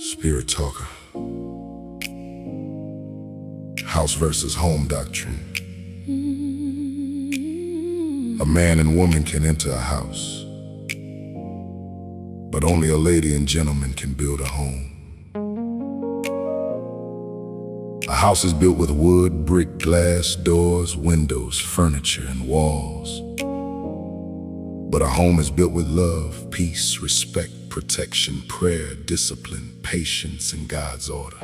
Spirit Talker. House versus home doctrine. A man and woman can enter a house, but only a lady and gentleman can build a home. A house is built with wood, brick, glass, doors, windows, furniture, and walls. But a home is built with love, peace, respect, protection, prayer, discipline, patience, and God's order.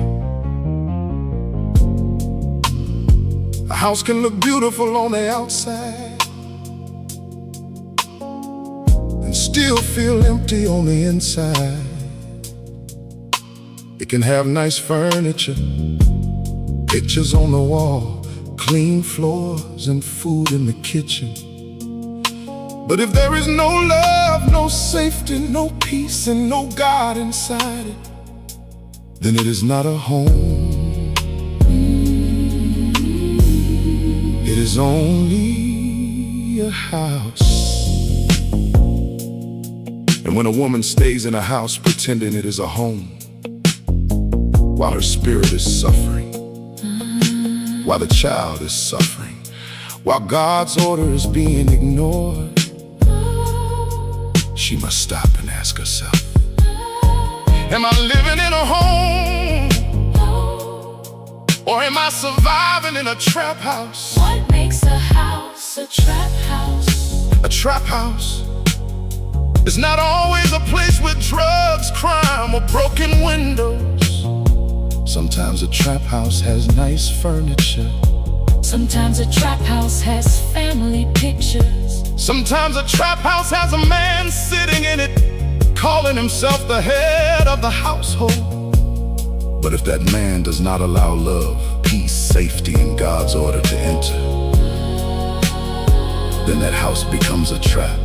A house can look beautiful on the outside and still feel empty on the inside. It can have nice furniture, pictures on the wall, clean floors, and food in the kitchen. But if there is no love, no safety, no peace, and no God inside it, then it is not a home. It is only a house. And when a woman stays in a house pretending it is a home, while her spirit is suffering, while the child is suffering, while God's order is being ignored, she must stop and ask herself, am I living in a home? Or am I surviving in a trap house? What makes a house a trap house? A trap house is not always a place with drugs, crime, or broken windows. Sometimes a trap house has nice furniture. Sometimes a trap house has family pictures. Sometimes a trap house has a man sitting in it, calling himself the head of the household. But if that man does not allow love, peace, safety, and God's order to enter, then that house becomes a trap.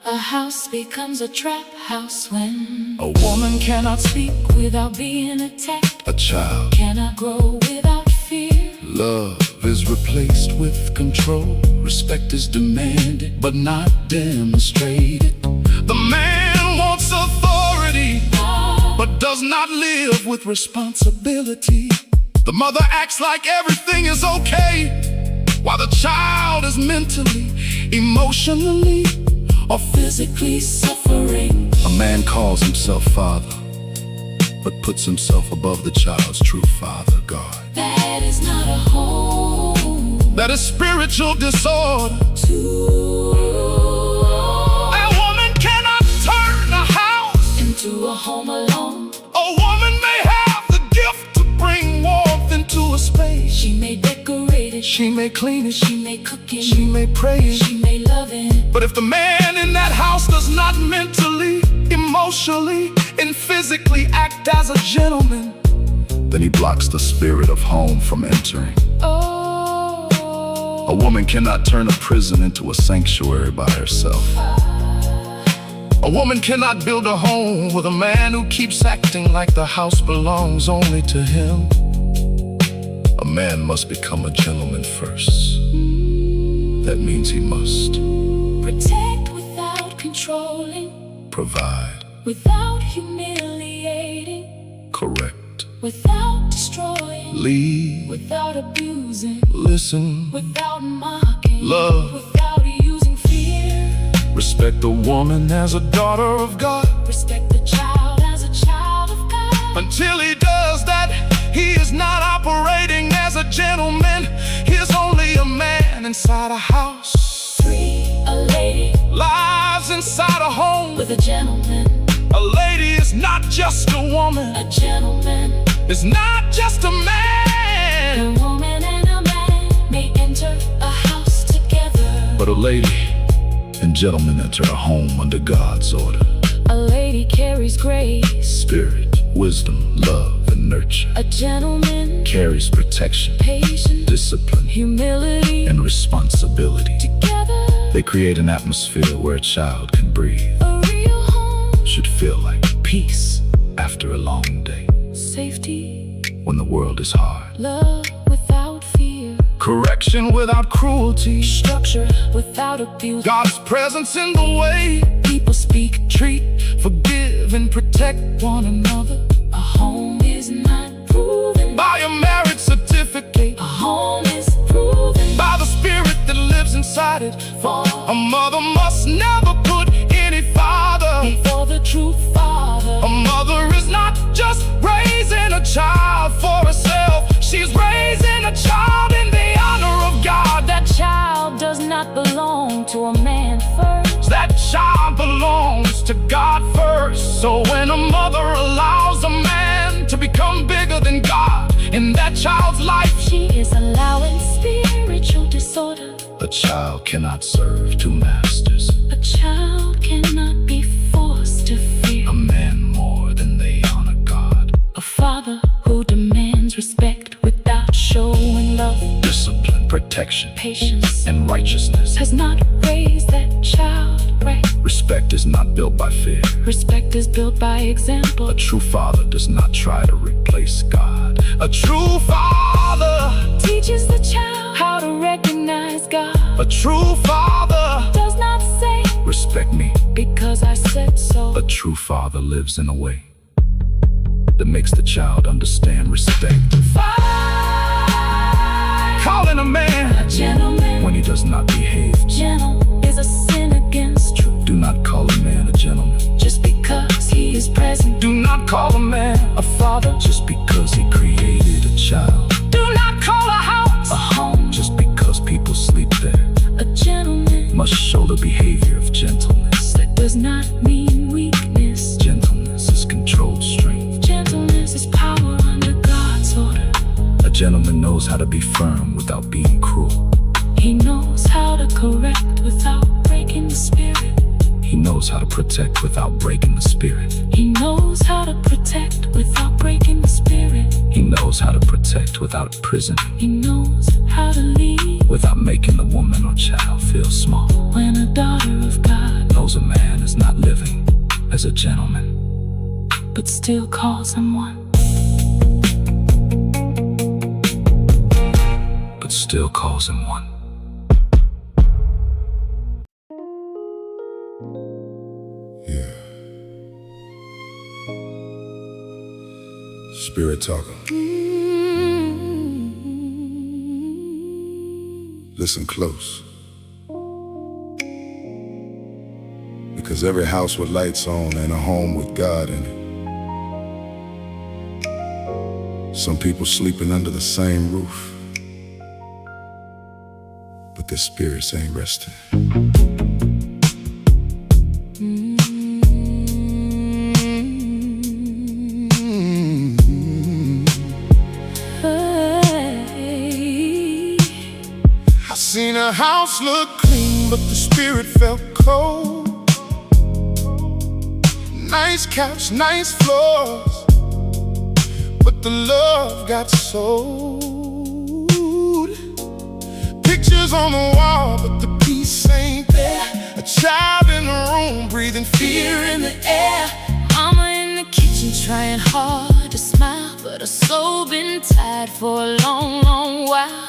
A house becomes a trap house when A woman cannot speak without being attacked. A child cannot grow without fear. Love is replaced with control. Respect is demanded, but not demonstrated. The man wants authority, but does not live with responsibility. The mother acts like everything is okay, while the child is mentally, emotionally, or physically suffering. A man calls himself father, but puts himself above the child's true father, God. That is not a home. That is spiritual disorder. A woman cannot turn a house into a home alone. A woman may have the gift to bring warmth into a space. She may decorate it, she may clean it, she may cook it, she may pray it, she may love it. But if the man in that house does not mentally, emotionally, and physically act as a gentleman, then he blocks the spirit of home from entering. A woman cannot turn a prison into a sanctuary by herself. A woman cannot build a home with a man who keeps acting like the house belongs only to him. A man must become a gentleman first. That means he must protect without controlling, provide without humiliating, correct without destroying, lead without abusing, listen without mocking, love without using fear. Respect the woman as a daughter of God. Respect the child as a child of God. Until he does that, he is not operating as a gentleman. He is only a man inside a house. 3. A lady Lives inside a home with a gentleman. A lady is not just a woman. A gentleman is not just a man. A woman and a man may enter a house together, but a lady and gentleman enter a home under God's order. A lady carries grace, spirit, wisdom, love, and nurture. A gentleman carries protection, patience, discipline, humility, and responsibility. Together they create an atmosphere where a child can breathe. A real home should feel like peace after a long day. Safety when the world is hard. Love without fear. Correction without cruelty. Structure without abuse. God's presence in the way people speak, treat, forgive, and protect one another. A home is not proven by a marriage certificate. A home is proven By the spirit that lives inside it. for A mother must never put any father before the true father. A mother is not just raising a child for herself. She's raising a child in the honor of God. That child does not belong to a man first. That child belongs to God first. So when a mother allows a man to become bigger than God in that child's life, She is allowing spiritual disorder. a child cannot serve two masters. A child cannot be forced to fear A man more than they honor God. a father who demands respect without showing love, Discipline, protection, patience, and righteousness. has not raised that child right. Respect is not built by fear. Respect is built by example. A true father does not try to replace God. A true father, Teaches the child how to recognize God. a true father, Does not say, respect me. because I said so. A true father lives in a way that makes the child understand respect. Calling a man A gentleman, when he does not behave. gentle, is a sin against truth. Do not call a man a gentleman. Just because he is present. Do not call a man a father just because he created a child. Do not call a house a home. Just because people sleep there A gentleman, must show the behavior of gentleness. that does not mean weakness. Gentleness is controlled strength. Gentleness is power under God's order. A gentleman knows how to be firm without being cruel. He knows how to correct without breaking the spirit. He knows how to protect without breaking the spirit. He knows how to protect without breaking the spirit. He knows how to protect without imprisoning. He knows how to lead Without making the woman or child feel small. when a daughter of God, Knows a man is not living as a gentleman. but still calls him one. But still calls him one. Yeah. Spirit talker. Listen close. Because every house with lights on and a home with God in it. Some people sleeping under the same roof, but their spirits ain't resting. I seen a house look clean, but the spirit felt cold. Nice couch, nice floors, but the love got sold. Pictures on the wall, but the peace ain't there. A child in the room, breathing fear in the air. Mama in the kitchen trying hard to smile, but her soul been tired for a long, long while.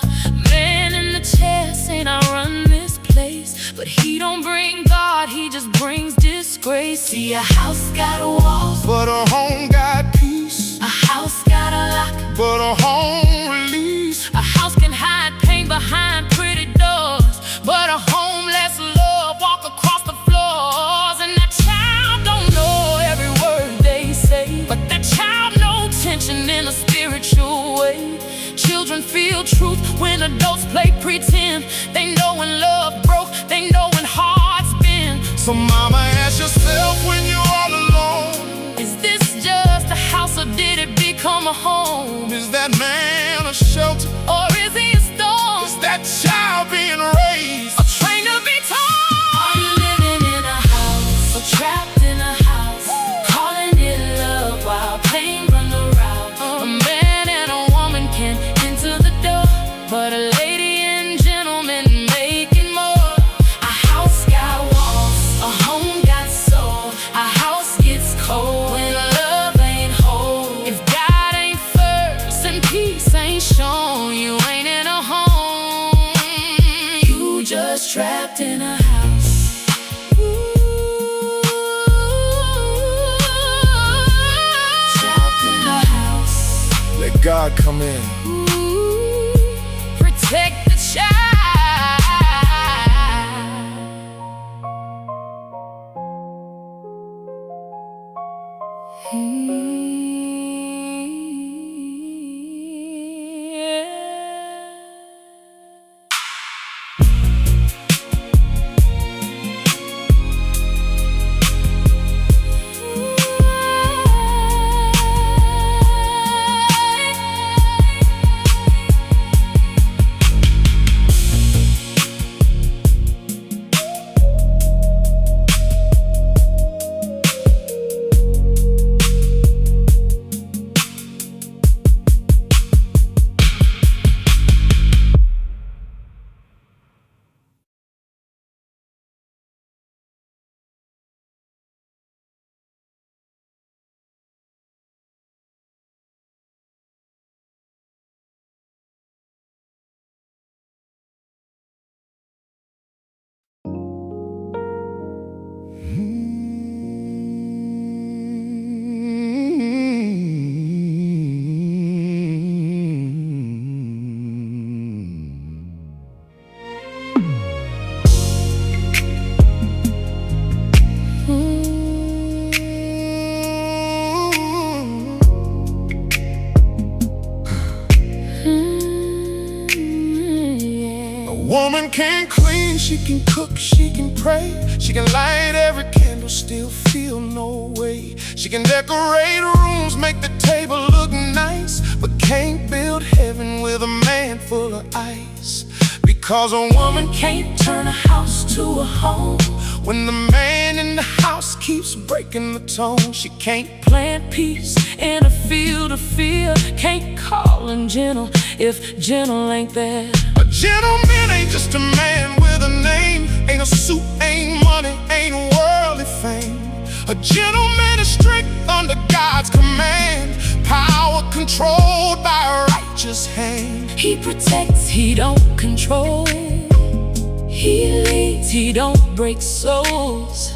Man in the chair saying I run this place, but he don't bring God, he just brings disgrace. See, a house got walls, But a home got peace, a house got a lock, but a home release. a house can hide pain behind pretty doors, but a home lets love walk across the floors. And that child don't know every word they say, but that child knows tension in a spiritual way. Children feel truth when adults play pretend. They know when love broke, they know when hearts bend. So mama, ask yourself when you're all alone, Is this just a house or did it become a home? is that man a shelter? Or is he a storm? Is that child being raised? A train to be torn? Are you living in a house or trapped in a house? Calling it love while pain run the route. A man and a woman can enter the door, but a lady and gentleman making more. A house got walls, a home got soul. A house gets cold when love ain't whole. If God ain't first and peace God come in. Protect the child. Woman can clean, she can cook, she can pray. She can light every candle, still feel no way. She can decorate rooms, make the table look nice, but can't build heaven with a man full of ice. Because a woman can't turn a house to a home when the man in the house keeps breaking the tone. She can't Plant peace in a field of fear. Can't call him gentle if gentle ain't there. A gentleman ain't just a man with a name. Ain't a suit, ain't money, ain't worldly fame. A gentleman is strict under God's command, power controlled by a righteous hand. He protects, he don't control. He leads, he don't break souls.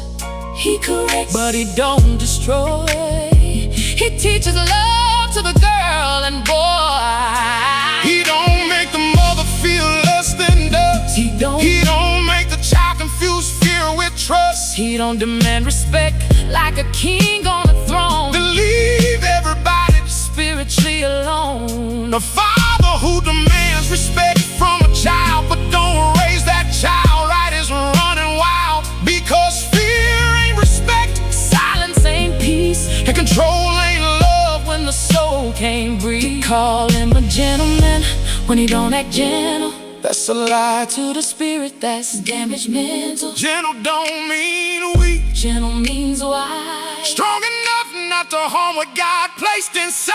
He corrects, but he don't destroy. He teaches love to the girl and boy. He don't make the mother feel less than does. He don't make the child confuse fear with trust. He don't demand respect like a king on a throne. To leave everybody Spiritually alone. the father who demands respect from a child, but don't raise that child right is running wild. Because fear ain't respect, Silence ain't peace, and control ain't love when the soul can't breathe. Call him a gentleman when he don't act gentle. That's a lie. To the spirit that's damaged mental. Gentle don't mean weak. Gentle means wise. Strong enough not to harm what God placed inside.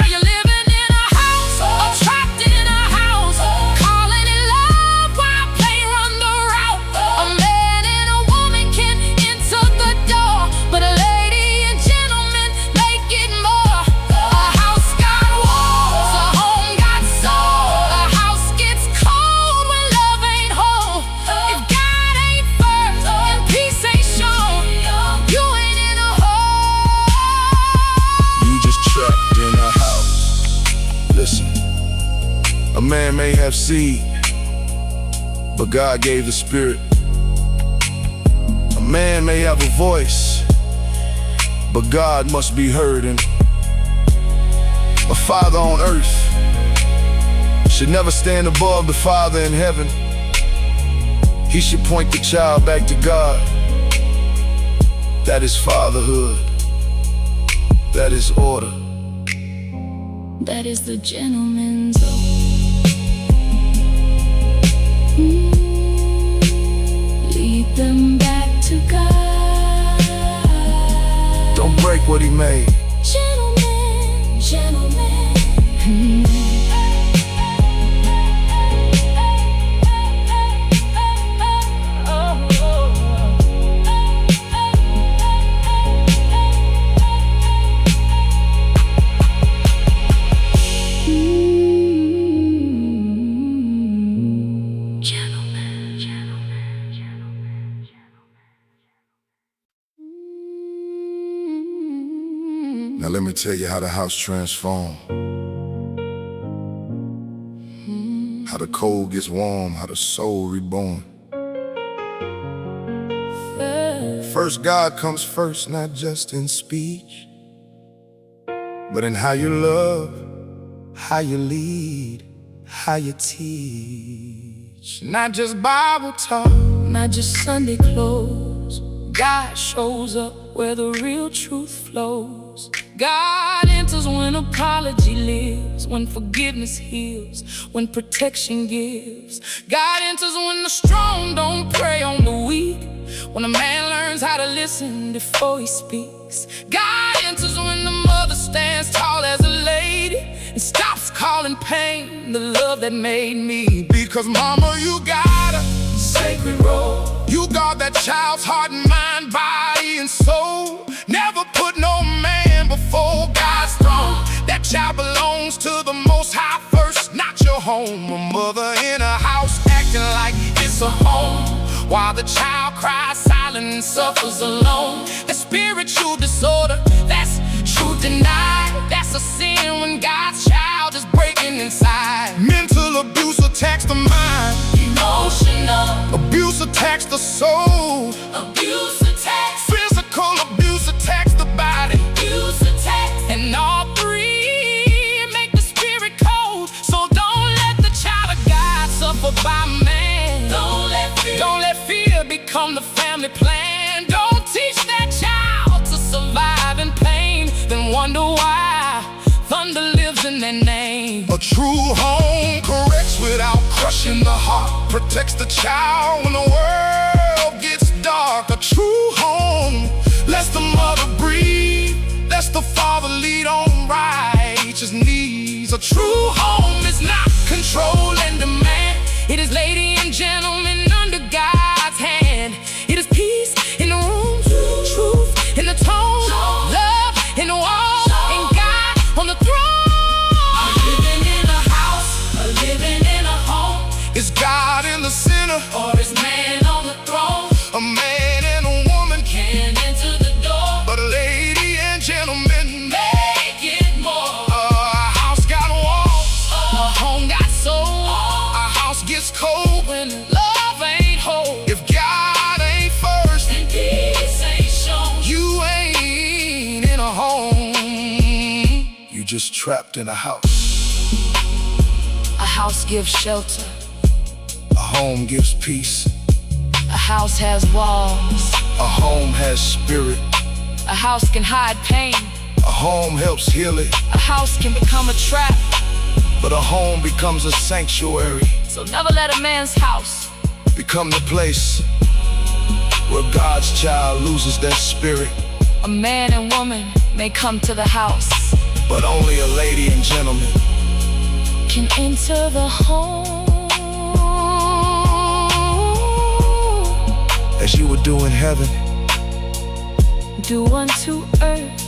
Are you living in a house or trapped in a house? Calling it love while playing run the route. A man and a woman can enter the door, but a lady and gentleman make it more. A house got walls, a home got soul. A house gets cold when love ain't whole. If God ain't first and peace ain't shown, you ain't in a hole. You just trapped in a house. Listen, a man may have seed, but God gave the spirit. A man may have a voice, but God must be heard. And a father on earth should never stand above the Father in heaven. He should point the child back to God. That is fatherhood. That is order. That is the gentleman's oath. Lead them back to God. Don't break what he made. Gentleman, gentleman. Now let me tell you how the house transformed. how the cold gets warm, how the soul reborn. First, God comes first, not just in speech, but in how you love, how you lead, how you teach. Not just Bible talk, Not just Sunday clothes. God shows up where the real truth flows. God enters when apology lives, when forgiveness heals, when protection gives. God enters when the strong don't prey on the weak, when a man learns how to listen before he speaks. God enters when the mother stands tall as a lady and stops calling pain the love that made me. because mama, you got a Sacred role. You guard that child's heart and mind, body and soul. Never put no man before God's throne. That child belongs to the Most High first, not your home. A mother in a house acting like it's a home, while the child cries silent and suffers alone. That spiritual disorder, that's truth denied. That's a sin when God's child is breaking inside. Mental abuse attacks the mind, Emotional abuse attacks the soul, abuse attacks. physical abuse attacks the body, Abuse attacks. and all three make the spirit cold. So don't let the child of God suffer by man. Don't let fear become the family plan. Don't teach that child to survive in pain, then wonder why thunder lives in their name. A true home corrects without crushing the heart, protects the child when the world gets dark. A true home lets the mother breathe, lets the father lead on righteous needs. A true home is not control and demand. It is lady and gentlemen under God's hand. It is peace in the room, truth in the tone, love in the wall, and God on the throne. Living in a house, living in a home, Is God in the center, or is man on the throne? a man and a woman, Can't enter the door, but a lady and gentleman. make it more. A house got walls, A home got soul. a house gets cold when Love ain't whole, if God ain't first, and peace ain't shown. you ain't in a home. You just trapped in a house. A house gives shelter. A home gives peace. A house has walls. A home has spirit. A house can hide pain. A home helps heal it. A house can become a trap. But a home becomes a sanctuary, So never let a man's house become the place where God's child loses their spirit. A man and woman may come to the house, But only a lady and gentleman can enter the home. as you would do in heaven. Do unto earth.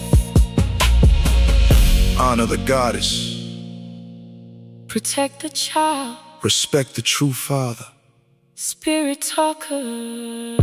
Honor the goddess, Protect the child. respect the true father. Spirit talker.